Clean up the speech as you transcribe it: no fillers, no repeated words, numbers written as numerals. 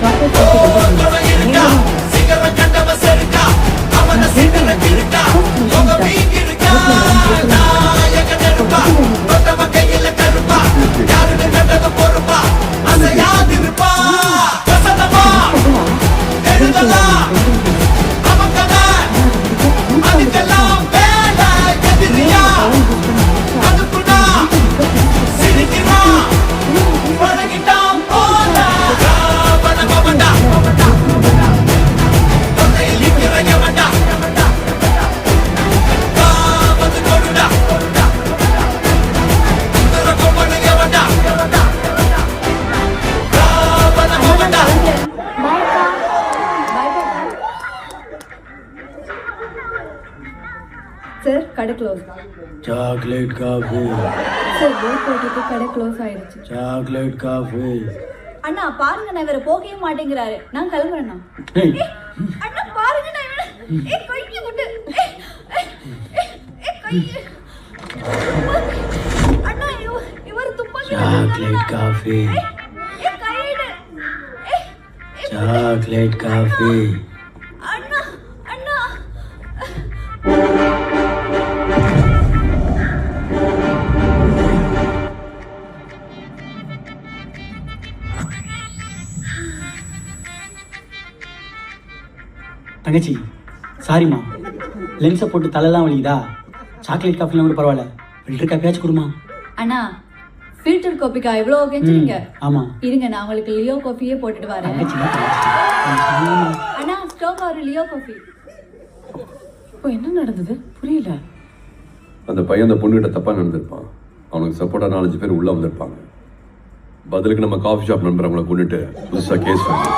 Chocolate sir கடை close. Chocolate coffee. Sir boat போட்டுட்டு கடை க்ளோஸ் ஆயிடுச்சு. Chocolate coffee. அண்ணா பாருங்க நான் வேற போகவே மாட்டேங்கிறாரு. நான் கிளம்புறேண்ணா. அண்ணா பாருங்க நான் கைக்கு விட்டு அண்ணா இவர் துப்பாக்கி சாக்லேட் காஃபி. கையிடு சாக்லேட் காஃபி. அண்ணா அண்ணா தங்கச்சி சாரிம்மா, லென்ஸை போட்டு தலைலாம் வலிக்குதா? சாக்லேட் காஃபிலாம் கூட பரவாயில்ல, ஃபில்டர் காஃபியாச்சும் கொடுமா. அண்ணா ஃபில்டர் காஃபிக்கா எவ்வளோ கெஞ்சுறீங்க? ஆமாம் இருங்க நான் உங்களுக்கு லியோ காஃபியே போட்டுட்டு வரேன். தங்கச்சி அண்ணா ஸ்டோக் ஒரு லியோ காஃபி. இப்போ என்ன நடந்தது புரியல. அந்த பையன் அந்த பொண்ணுகிட்ட தப்பாக நடந்திருப்பான். அவனுக்கு சப்போர்ட்டாக 4-5 பேர் உள்ளே வந்திருப்பாங்க. பதிலுக்கு நம்ம காஃபி ஷாப் நண்பர் அவங்களை கொண்டுட்டு புதுசாக கேஸ் பண்ணி